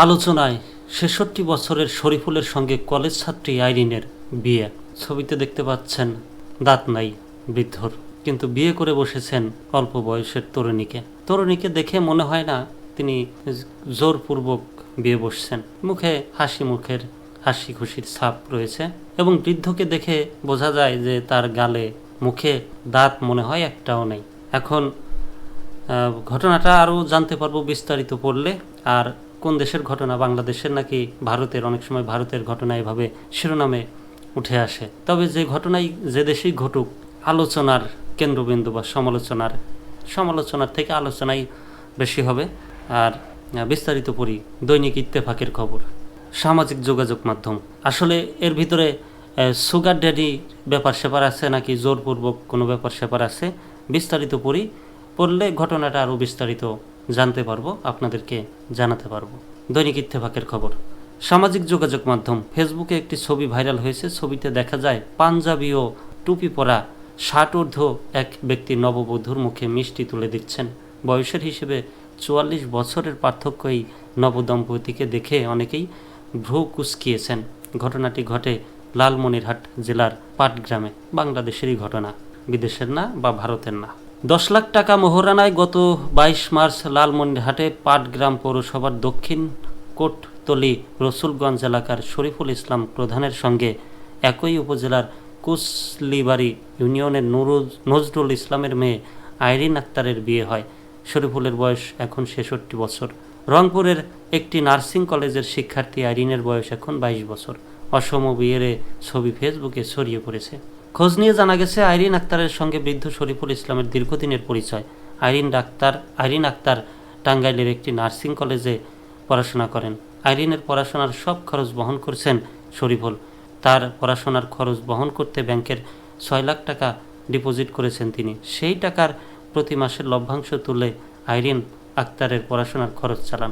আলোচনায় ৬৬ বছরের শরীফুলের সঙ্গে কলেজ ছাত্রী আইরিনের বিয়ে। ছবিতে দেখতে পাচ্ছেন দাঁত নাই বৃদ্ধর, কিন্তু বিয়ে করে বসেছেন অল্প বয়সের তরুণীকে দেখে মনে হয় না তিনি জোরপূর্বক বিয়ে বসছেন। মুখে হাসি খুশির ছাপ রয়েছে এবং বৃদ্ধকে দেখে বোঝা যায় যে তার গালে মুখে দাঁত মনে হয় একটাও নেই। এখন ঘটনাটা আরও জানতে পারবো বিস্তারিত পড়লে। আর কোন দেশের ঘটনা, বাংলাদেশের নাকি ভারতের? অনেক সময় ভারতের ঘটনা এভাবে শিরোনামে উঠে আসে। তবে যে ঘটনাই যে দেশেই ঘটুক, আলোচনার কেন্দ্রবিন্দু বা সমালোচনার থেকে আলোচনাই বেশি হবে। আর বিস্তারিত পড়ি দৈনিক ইত্তেফাকের খবর। সামাজিক যোগাযোগ মাধ্যম, আসলে এর ভিতরে সুগার ড্যাডি ব্যাপার স্যাপার আছে নাকি জোরপূর্বক কোনো ব্যাপার স্যাপার আছে, বিস্তারিত পড়লে ঘটনাটা আরও বিস্তারিত জানতে পারবো, আপনাদেরকে জানাতে পারবো। দৈনিক ইত্তেফাকের খবর। সামাজিক যোগাযোগ মাধ্যম ফেসবুকে একটি ছবি ভাইরাল হয়েছে। ছবিতে দেখা যায় পাঞ্জাবি ও টুপি পরা ষাটোর্ধ্ব এক ব্যক্তি নববধূর মুখে মিষ্টি তুলে দিচ্ছেন। বয়সের হিসেবে ৪৪ বছরের পার্থক্য এই নবদম্পতিকে দেখে অনেকেই ভ্রু কুঁচকিয়েছেন। ঘটনাটি ঘটে লালমনিরহাট জেলার পাটগ্রামে। বাংলাদেশেরই ঘটনা, বিদেশের না বা ভারতের না। ১০ লাখ টাকা মোহরানায় গত ২২ মার্চ লালমনিরহাটে পাটগ্রাম পৌরসভার দক্ষিণ কোটতলী রসুলগঞ্জ এলাকার শরীফুল ইসলাম প্রধানের সঙ্গে একই উপজেলার কুচলিবাড়ি ইউনিয়নের নজরুল ইসলামের মেয়ে আইরিন আক্তারের বিয়ে হয়। শরীফুলের বয়স এখন ৬৬ বছর। রংপুরের একটি নার্সিং কলেজের শিক্ষার্থী আইরিনের বয়স এখন ২২ বছর। অসম বিয়ের ছবি ফেসবুকে ছড়িয়ে পড়েছে। খোঁজ নিয়ে জানা গেছে আইরিন আক্তারের সঙ্গে বৃদ্ধ শরীফুল ইসলামের দীর্ঘদিনের পরিচয়। আইরিন আক্তার টাঙ্গাইলের একটি নার্সিং কলেজে পড়াশোনা করেন। আইরিনের পড়াশোনার সব খরচ বহন করছেন শরীফুল। তার পড়াশোনার খরচ বহন করতে ব্যাংকের ৬ লাখ টাকা ডিপোজিট করেছেন তিনি। সেই টাকার প্রতি মাসের লভ্যাংশ তুলে আইরিন আক্তারের পড়াশোনার খরচ চালান।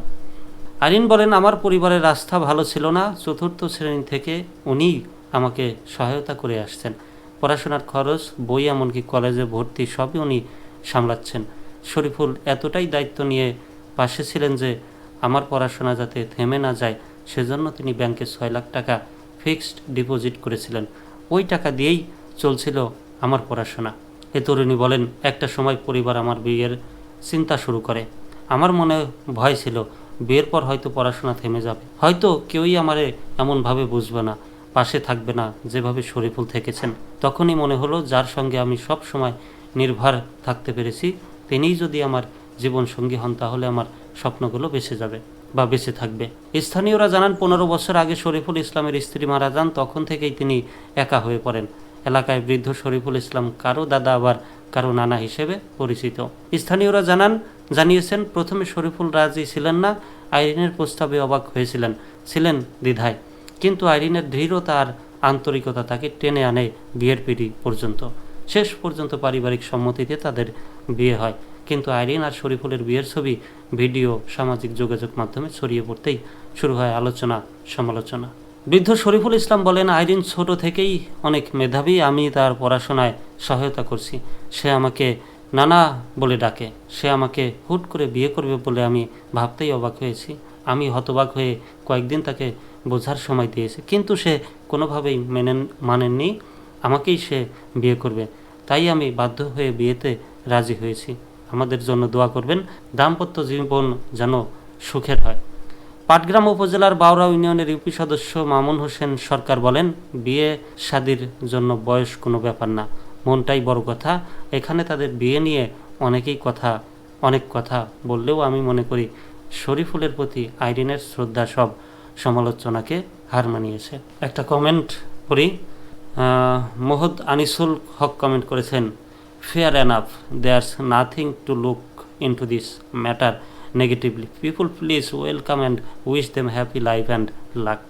আইরিন বলেন, আমার পরিবারের রাস্তা ভালো ছিল না। ৪র্থ শ্রেণী থেকে উনিই আমাকে সহায়তা করে আসছেন। পড়াশোনার খরচ, বই, এমনকি কলেজে ভর্তি সবই উনি সামলাচ্ছেন। শরীফুল এতটাই দায়িত্ব নিয়ে পাশে ছিলেন যে আমার পড়াশোনা যাতে থেমে না যায় সেজন্য তিনি ব্যাংকে ৬ লাখ টাকা ফিক্সড ডিপোজিট করেছিলেন। ওই টাকা দিয়েই চলছিল আমার পড়াশোনা। এ তরুণী বলেন, একটা সময় পরিবার আমার বিয়ের চিন্তা শুরু করে। আমার মনে ভয় ছিল বিয়ের পর হয়তো পড়াশোনা থেমে যাবে, হয়তো কেউই আমারে এমনভাবে বুঝবে না, পাশে থাকবে না যেভাবে শরীফুল থেকেছেন। তখনই মনে হলো যার সঙ্গে আমি সব সময় নির্ভর থাকতে পেরেছি তিনিই যদি আমার জীবন সঙ্গী হন তাহলে আমার স্বপ্নগুলো বেঁচে যাবে বা বেঁচে থাকবে। স্থানীয়রা জানান ১৫ বছর আগে শরীফুল ইসলামের স্ত্রী মারা যান। তখন থেকেই তিনি একা হয়ে পড়েন। এলাকায় বৃদ্ধ শরীফুল ইসলাম কারো দাদা আবার কারো নানা হিসেবে পরিচিত। স্থানীয়রা জানিয়েছেন প্রথমে শরীফুল রাজি ছিলেন না। আইরিনের প্রস্তাবে অবাক ছিলেন দ্বিধায়, কিন্তু আইরিনের দৃঢ়তা আর আন্তরিকতা তাকে টেনে আনে বিয়ের পিঁড়ি পর্যন্ত। শেষ পর্যন্ত পারিবারিক সম্মতিতে তাদের বিয়ে হয়। কিন্তু আইরিন আর শরীফুলের বিয়ের ছবি, ভিডিও সামাজিক যোগাযোগ মাধ্যমে ছড়িয়ে পড়তেই শুরু হয় আলোচনা সমালোচনা। বৃদ্ধ শরীফুল ইসলাম বলেন, আইরিন ছোট থেকেই অনেক মেধাবী। আমি তার পড়াশোনায় সহায়তা করছি। সে আমাকে নানা বলে ডাকে। সে আমাকে হুট করে বিয়ে করবে বলে আমি ভাবতেই অবাক হয়েছি। আমি হতবাক হয়ে কয়েকদিন তাকে বোঝার সময় দিয়েছি, কিন্তু সে কোনোভাবেই মানেননি আমাকেই সে বিয়ে করবে। তাই আমি বাধ্য হয়ে বিয়েতে রাজি হয়েছি। আমাদের জন্য দোয়া করবেন, দাম্পত্য জীবন যেন সুখের হয়। পাটগ্রাম উপজেলার বাউরা ইউনিয়নের ইউপি সদস্য মামুন হোসেন সরকার বলেন, বিয়ে শাদির জন্য বয়স কোনো ব্যাপার না, মনটাই বড় কথা। এখানে তাদের বিয়ে নিয়ে অনেক কথা বললেও আমি মনে করি শরীফুলের প্রতি আইরিনের শ্রদ্ধা সব সমালোচনাকে হার মানিয়েছে। একটা কমেন্ট করি। মোহাম্মদ আনিসুল হক কমেন্ট করেছেন, fair enough, there's nothing to look into this matter negatively. People please welcome and wish them happy life and luck.